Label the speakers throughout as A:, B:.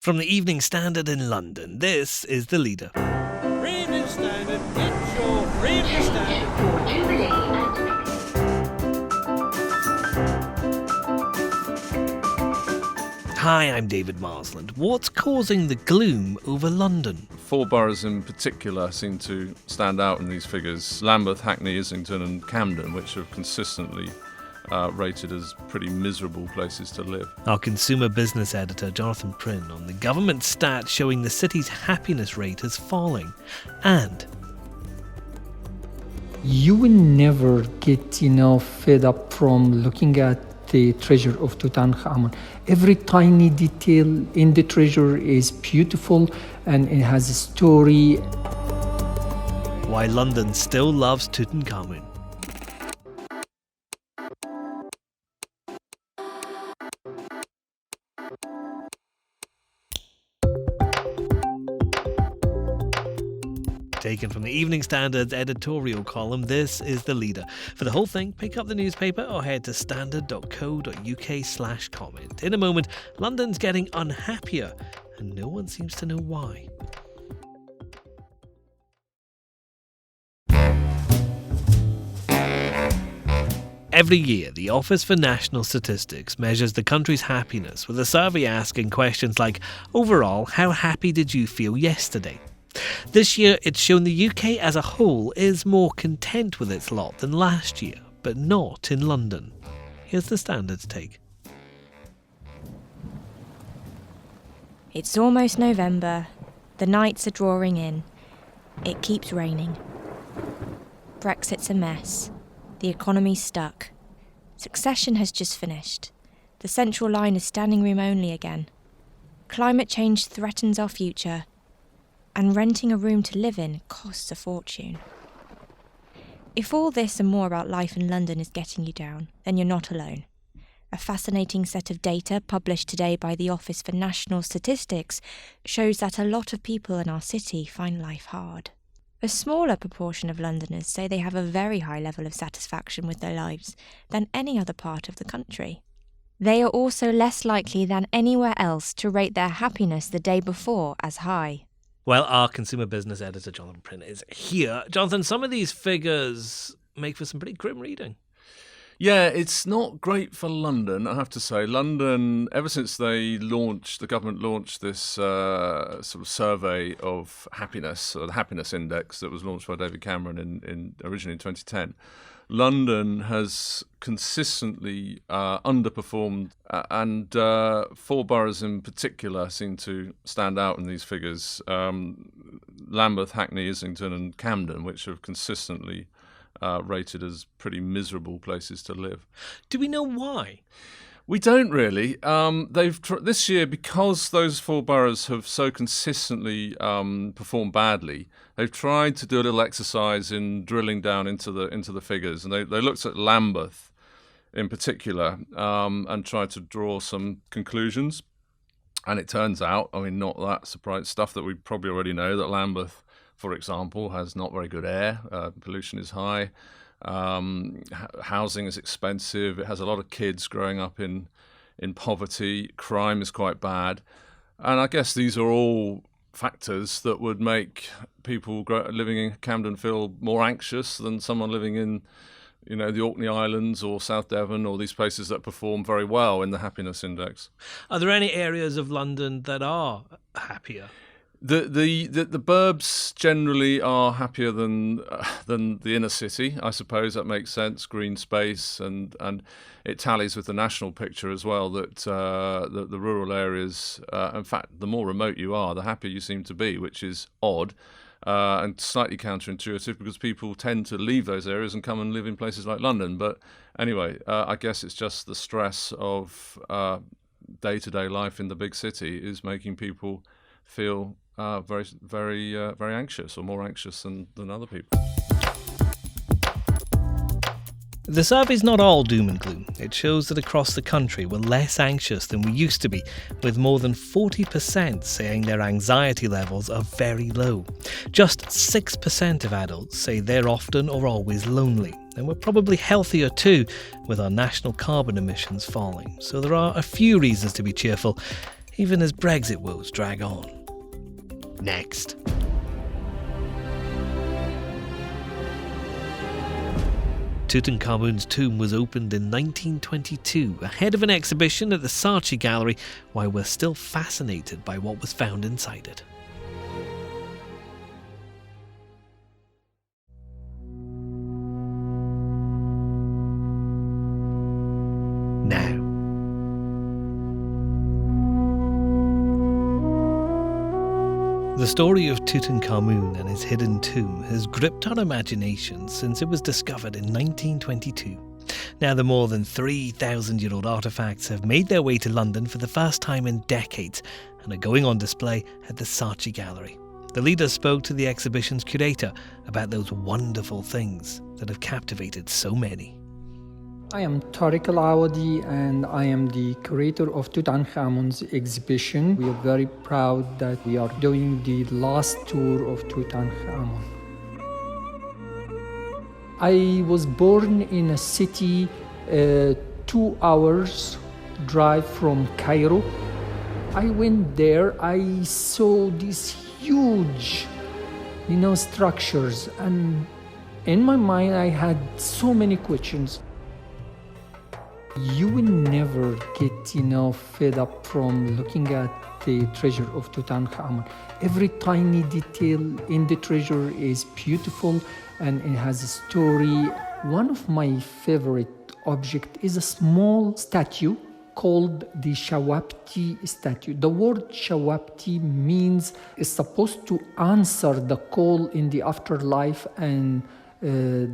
A: From the Evening Standard in London, this is The Leader.
B: Evening Standard, it's your Evening Standard.
A: Hi, I'm David Marsland. What's causing the gloom over London?
C: 4 boroughs in particular seem to stand out in these figures. Lambeth, Hackney, Islington and Camden, which are consistently rated as pretty miserable places to live.
A: Our consumer business editor, Jonathan Prynn, on the government stats showing the city's happiness rate is falling. And
D: you will never get, fed up from looking at the treasure of Tutankhamun. Every tiny detail in the treasure is beautiful and it has a story.
A: why London still loves Tutankhamun. Taken from the Evening Standard's editorial column, this is The Leader. For the whole thing, pick up the newspaper or head to standard.co.uk/comment. In a moment, London's getting unhappier, and no one seems to know why. Every year, the Office for National Statistics measures the country's happiness with a survey asking questions like, overall, how happy did you feel yesterday? This year, it's shown the UK as a whole is more content with its lot than last year, but not in London. Here's the Standard's take.
E: It's almost November. The nights are drawing in. It keeps raining. Brexit's a mess. The economy's stuck. Succession has just finished. The Central Line is standing room only again. Climate change threatens our future. And renting a room to live in costs a fortune. If all this and more about life in London is getting you down, then you're not alone. A fascinating set of data published today by the Office for National Statistics shows that a lot of people in our city find life hard. A smaller proportion of Londoners say they have a very high level of satisfaction with their lives than any other part of the country. They are also less likely than anywhere else to rate their happiness the day before as high.
A: Well, our consumer business editor, Jonathan Prynn, is here. Jonathan, some of these figures make for some pretty grim reading.
C: Yeah, it's not great for London, I have to say. London, ever since the government launched this sort of survey of happiness, or the happiness index that was launched by David Cameron originally in 2010, London has consistently underperformed, and 4 boroughs in particular seem to stand out in these figures. Lambeth, Hackney, Islington and Camden, which are consistently rated as pretty miserable places to live.
A: Do we know why?
C: We don't really. This year, because those 4 boroughs have so consistently performed badly, they've tried to do a little exercise in drilling down into the figures, and they looked at Lambeth in particular and tried to draw some conclusions. And it turns out, not that surprising stuff that we probably already know, that Lambeth, for example, has not very good air. Pollution is high. Housing is expensive. It has a lot of kids growing up in poverty. Crime is quite bad. And I guess these are all factors that would make people living in Camden feel more anxious than someone living in, the Orkney Islands or South Devon or these places that perform very well in the happiness index.
A: Are there any areas of London that are happier?
C: The burbs generally are happier than the inner city. I suppose that makes sense. Green space and it tallies with the national picture as well. That the rural areas, in fact, the more remote you are, the happier you seem to be, which is odd and slightly counterintuitive because people tend to leave those areas and come and live in places like London. But anyway, I guess it's just the stress of day-to-day life in the big city is making people feel very, very, very anxious, or more anxious than other people.
A: The survey's not all doom and gloom. It shows that across the country we're less anxious than we used to be, with more than 40% saying their anxiety levels are very low. Just 6% of adults say they're often or always lonely. And we're probably healthier too, with our national carbon emissions falling. So there are a few reasons to be cheerful. even as Brexit woes drag on. Next. Tutankhamun's tomb was opened in 1922 ahead of an exhibition at the Saatchi Gallery, while we're still fascinated by what was found inside it. Now, the story of Tutankhamun and his hidden tomb has gripped our imaginations since it was discovered in 1922. Now, the more than 3,000-year-old artefacts have made their way to London for the first time in decades and are going on display at the Saatchi Gallery. The leader spoke to the exhibition's curator about those wonderful things that have captivated so many.
D: I am Tarek El Awady and I am the curator of Tutankhamun's exhibition. We are very proud that we are doing the last tour of Tutankhamun. I was born in a city 2 hours drive from Cairo. I went there, I saw these huge, structures, and in my mind I had so many questions. You will never get, fed up from looking at the treasure of Tutankhamun. Every tiny detail in the treasure is beautiful and it has a story. One of my favorite objects is a small statue called the Shawapti statue. The word Shawapti means it's supposed to answer the call in the afterlife and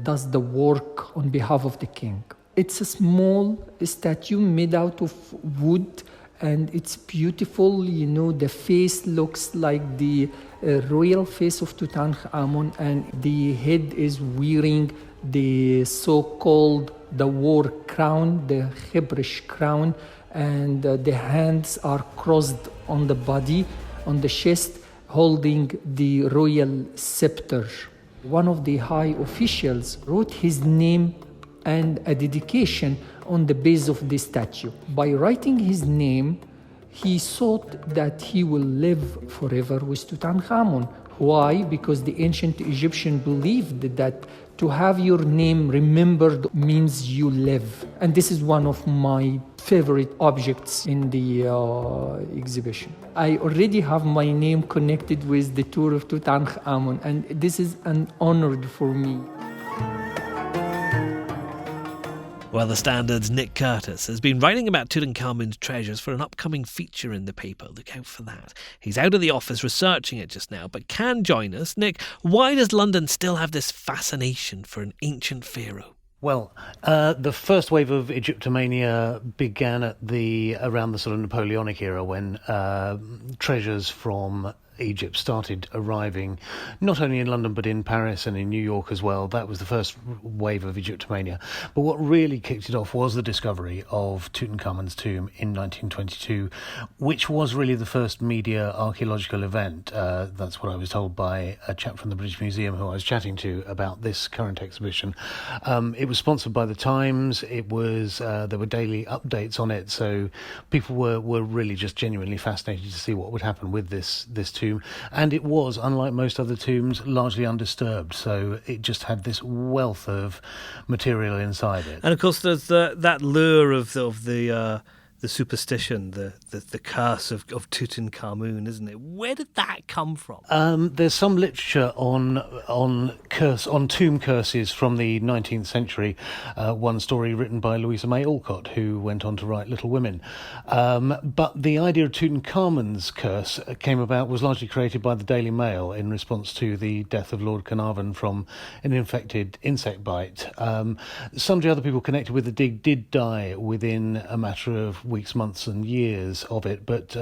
D: does the work on behalf of the king. It's a small statue made out of wood and it's beautiful. The face looks like the royal face of Tutankhamun and the head is wearing the so-called the war crown, the Hebrish crown, and the hands are crossed on the body, on the chest, holding the royal scepter. One of the high officials wrote his name and a dedication on the base of the statue. By writing his name, he thought that he will live forever with Tutankhamun. Why? Because the ancient Egyptian believed that to have your name remembered means you live. And this is one of my favorite objects in the exhibition. I already have my name connected with the tour of Tutankhamun, and this is an honor for me.
A: Well, the Standard's Nick Curtis has been writing about Tutankhamun's treasures for an upcoming feature in the paper. Look out for that. He's out of the office researching it just now, but can join us. Nick, why does London still have this fascination for an ancient pharaoh?
F: Well, the first wave of Egyptomania began around the sort of Napoleonic era when treasures from Egypt started arriving not only in London but in Paris and in New York as well. That was the first wave of Egyptomania. But what really kicked it off was the discovery of Tutankhamun's tomb in 1922, which was really the first media archaeological event. That's what I was told by a chap from the British Museum who I was chatting to about this current exhibition. It was sponsored by the Times. It was there were daily updates on it, so people were really just genuinely fascinated to see what would happen with this tomb. And it was, unlike most other tombs, largely undisturbed, so it just had this wealth of material inside it.
A: And of course there's that lure of the superstition, the curse of Tutankhamun, isn't it? Where did that come from?
F: There's some literature on tomb curses from the 19th century. One story written by Louisa May Alcott, who went on to write Little Women. But the idea of Tutankhamun's curse was largely created by the Daily Mail in response to the death of Lord Carnarvon from an infected insect bite. Sundry other people connected with the dig did die within a matter of weeks, months and years of it, but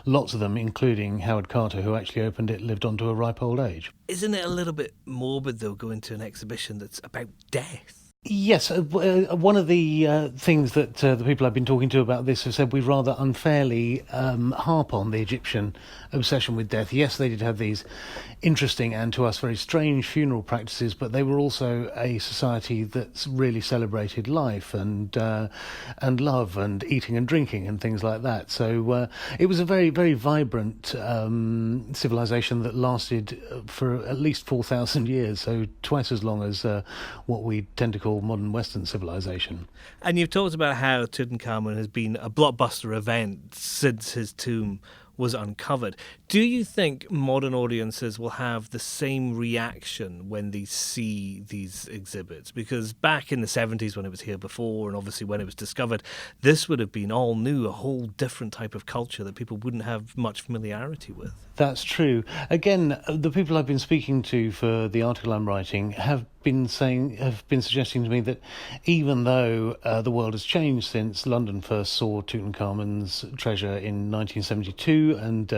F: lots of them, including Howard Carter, who actually opened it, lived on to a ripe old age.
A: Isn't it a little bit morbid, though, going to an exhibition that's about death?
F: Yes, one of the things that the people I've been talking to about this have said we rather unfairly harp on the Egyptian obsession with death. Yes, they did have these interesting and to us very strange funeral practices, but they were also a society that's really celebrated life and love and eating and drinking and things like that. So it was a very, very vibrant civilization that lasted for at least 4,000 years, so twice as long as what we tend to call modern Western civilization.
A: And you've talked about how Tutankhamun has been a blockbuster event since his tomb was uncovered. Do you think modern audiences will have the same reaction when they see these exhibits? Because back in the 70s when it was here before, and obviously when it was discovered, this would have been all new, a whole different type of culture that people wouldn't have much familiarity with.
F: That's true. Again, the people I've been speaking to for the article I'm writing have been suggesting to me that even though the world has changed since London first saw Tutankhamun's treasure in 1972, and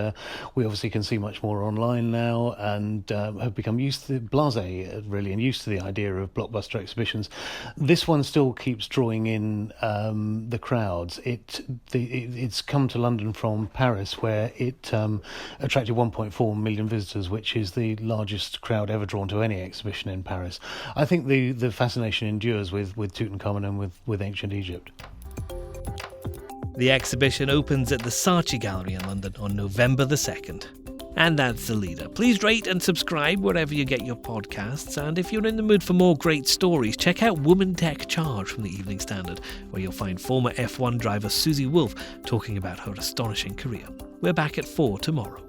F: we obviously can see much more online now, and have become used to blasé really, and used to the idea of blockbuster exhibitions, this one still keeps drawing in the crowds. It's come to London from Paris, where it attracted 1.4 million visitors, which is the largest crowd ever drawn to any exhibition in Paris. I think the fascination endures with Tutankhamun and with ancient Egypt.
A: The exhibition opens at the Saatchi Gallery in London on November the 2nd. And that's The Leader. Please rate and subscribe wherever you get your podcasts. And if you're in the mood for more great stories, check out Woman Tech Charge from the Evening Standard, where you'll find former F1 driver Susie Wolff talking about her astonishing career. We're back at 4 tomorrow.